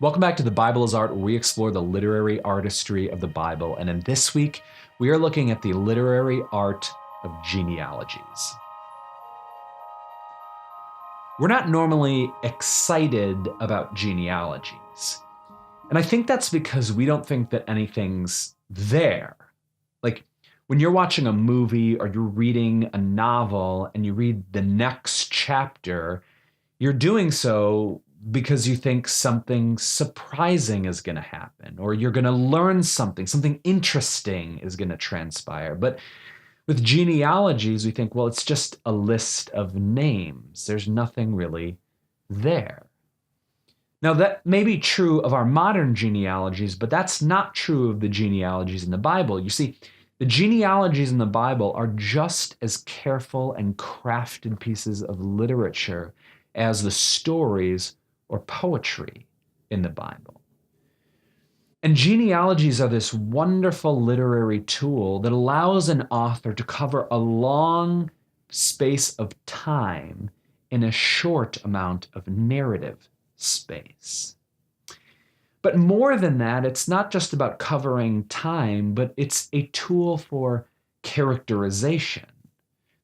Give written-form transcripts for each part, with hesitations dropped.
Welcome back to The Bible is Art, where we explore the literary artistry of the Bible. And in this week, we are looking at the literary art of genealogies. We're not normally excited about genealogies. And I think that's because we don't think that anything's there. Like when you're watching a movie or you're reading a novel and you read the next chapter, you're doing so because you think something surprising is going to happen, or you're going to learn something interesting is going to transpire. But with genealogies, we think, well, it's just a list of names. There's nothing really there. Now, that may be true of our modern genealogies, but that's not true of the genealogies in the Bible. You see, the genealogies in the Bible are just as careful and crafted pieces of literature as the stories or poetry in the Bible. And genealogies are this wonderful literary tool that allows an author to cover a long space of time in a short amount of narrative space. But more than that, it's not just about covering time, but it's a tool for characterization.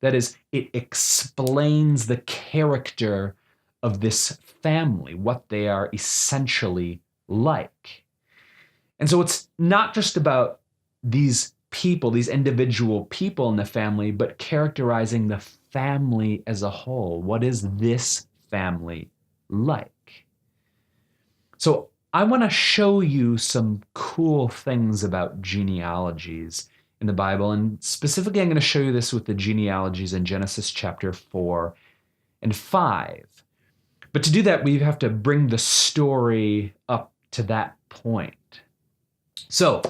That is, it explains the character of this family, what they are essentially like. And so it's not just about these people, these individual people in the family, but characterizing the family as a whole. What is this family like? So I want to show you some cool things about genealogies in the Bible. And specifically, I'm going to show you this with the genealogies in Genesis chapter 4 and 5. But to do that, we have to bring the story up to that point. So,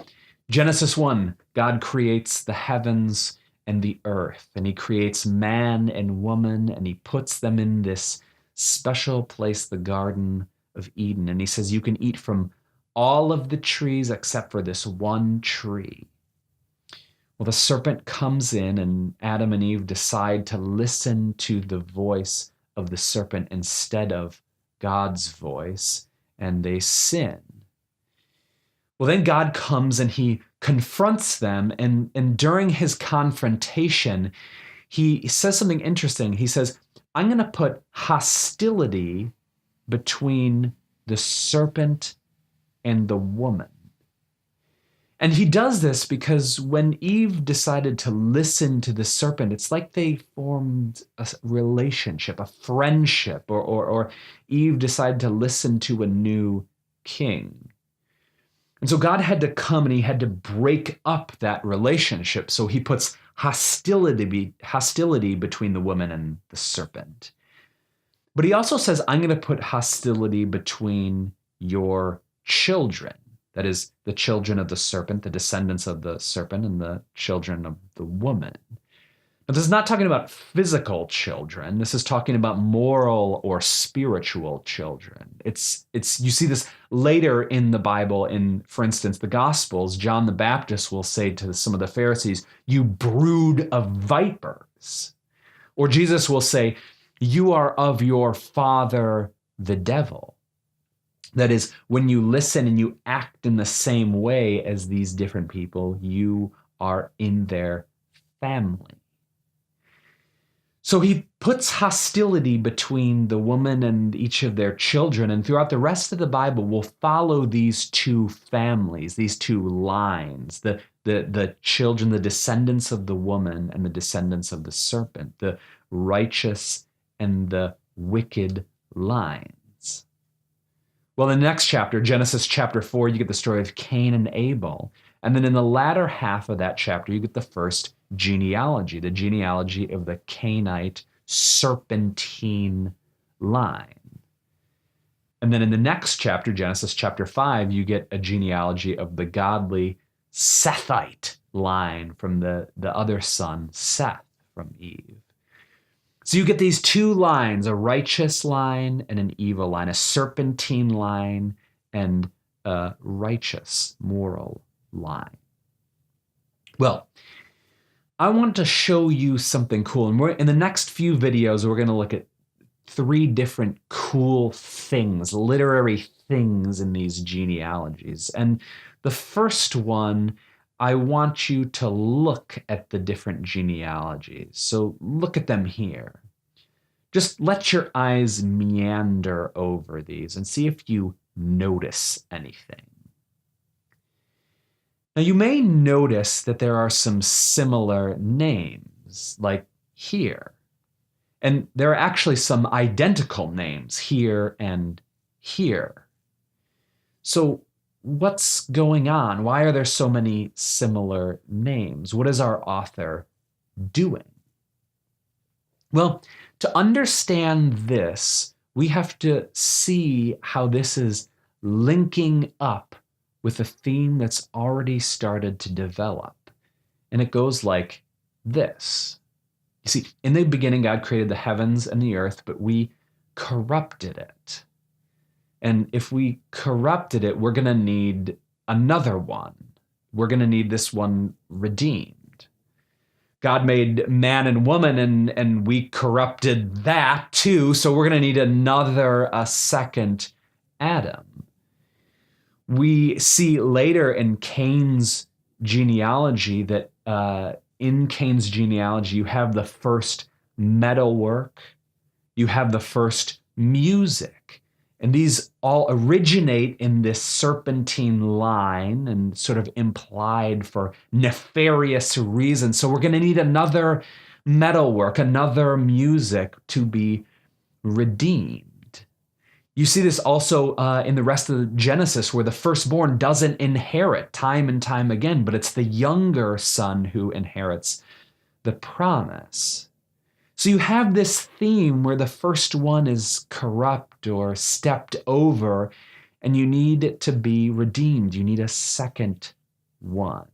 Genesis 1, God creates the heavens and the earth, and he creates man and woman, and he puts them in this special place, the Garden of Eden. And he says, you can eat from all of the trees except for this one tree. Well, the serpent comes in, and Adam and Eve decide to listen to the voice of the serpent instead of God's voice, and they sin. Well, then God comes and he confronts them, and during his confrontation, he says something interesting. He says, I'm going to put hostility between the serpent and the woman. And he does this because when Eve decided to listen to the serpent, it's like they formed a relationship, a friendship, or Eve decided to listen to a new king. And so God had to come and he had to break up that relationship. So he puts hostility between the woman and the serpent. But he also says, I'm going to put hostility between your children. That is, the children of the serpent, the descendants of the serpent, and the children of the woman. But this is not talking about physical children. This is talking about moral or spiritual children. It's you see this later in the Bible in, for instance, the Gospels. John the Baptist will say to some of the Pharisees, you brood of vipers. Or Jesus will say, you are of your father, the devil. That is, when you listen and you act in the same way as these different people, you are in their family. So he puts hostility between the woman and each of their children. And throughout the rest of the Bible, we'll follow these two families, these two lines, the children, the descendants of the woman and the descendants of the serpent, the righteous and the wicked line. Well, in the next chapter, Genesis chapter 4, you get the story of Cain and Abel. And then in the latter half of that chapter, you get the first genealogy, the genealogy of the Cainite serpentine line. And then in the next chapter, Genesis chapter 5, you get a genealogy of the godly Sethite line from the other son, Seth, from Eve. So you get these two lines, a righteous line and an evil line, a serpentine line and a righteous, moral line. Well, I want to show you something cool. And in the next few videos, we're going to look at three different cool things, literary things in these genealogies. And the first one, I want you to look at the different genealogies. So look at them here. Just let your eyes meander over these and see if you notice anything. Now, you may notice that there are some similar names, like here. And there are actually some identical names here and here. So what's going on? Why are there so many similar names? What is our author doing? Well, to understand this, we have to see how this is linking up with a theme that's already started to develop. And it goes like this. You see, in the beginning, God created the heavens and the earth, but we corrupted it. And if we corrupted it, we're going to need another one. We're going to need this one redeemed. God made man and woman, and we corrupted that too, so we're going to need a second Adam. We see later in Cain's genealogy that in Cain's genealogy, you have the first metalwork, you have the first music, and these all originate in this serpentine line and sort of implied for nefarious reasons. So we're going to need another metalwork, another music to be redeemed. You see this also in the rest of Genesis, where the firstborn doesn't inherit time and time again, but it's the younger son who inherits the promise. So you have this theme where the first one is corrupt or stepped over, and you need it to be redeemed. You need a second one.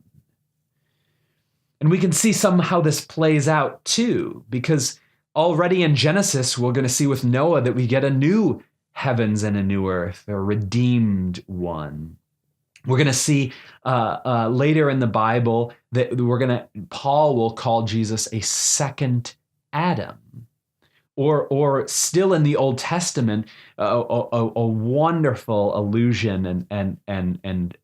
And we can see somehow this plays out too, because already in Genesis, we're going to see with Noah that we get a new heavens and a new earth, a redeemed one. We're going to see later in the Bible that Paul will call Jesus a second Adam. Or still in the Old Testament, a wonderful allusion and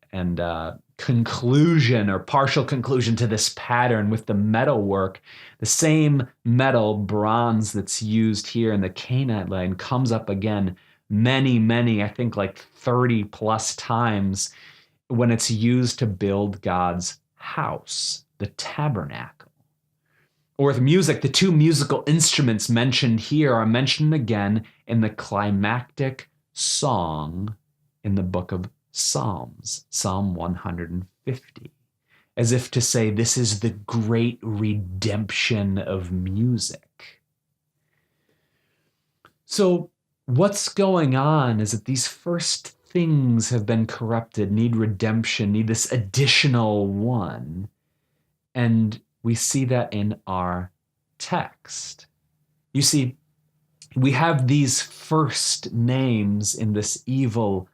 conclusion or partial conclusion to this pattern with the metalwork. The same metal, bronze, that's used here in the Canaanite land comes up again many, I think like 30 plus times when it's used to build God's house, the tabernacle. Or with music, the two musical instruments mentioned here are mentioned again in the climactic song in the book of Psalms, Psalm 150, as if to say this is the great redemption of music. So what's going on is that these first things have been corrupted, need redemption, need this additional one. And we see that in our text. You see, we have these first names in this evil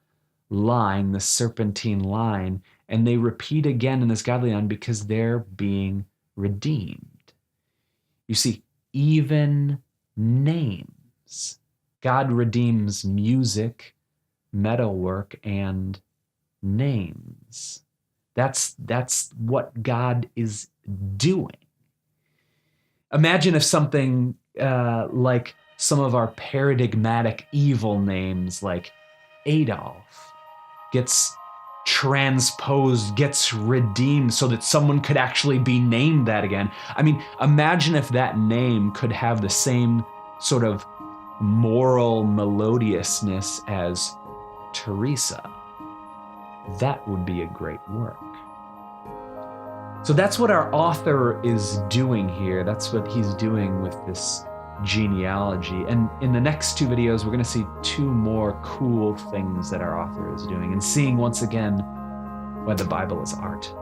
line, the serpentine line, and they repeat again in this godly line because they're being redeemed. You see, even names. God redeems music, metalwork, and names. That's what God is doing. Imagine if something like some of our paradigmatic evil names like Adolf gets transposed, gets redeemed so that someone could actually be named that again. I mean, imagine if that name could have the same sort of moral melodiousness as Teresa. That would be a great work. So that's what our author is doing here. That's what he's doing with this genealogy. And in the next two videos, we're going to see two more cool things that our author is doing and seeing once again why the Bible is art.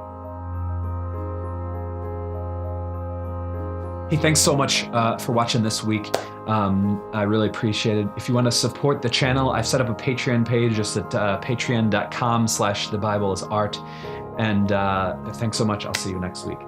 Hey, thanks so much for watching this week. I really appreciate it. If you want to support the channel, I've set up a Patreon page just at patreon.com/thebibleisart. And thanks so much. I'll see you next week.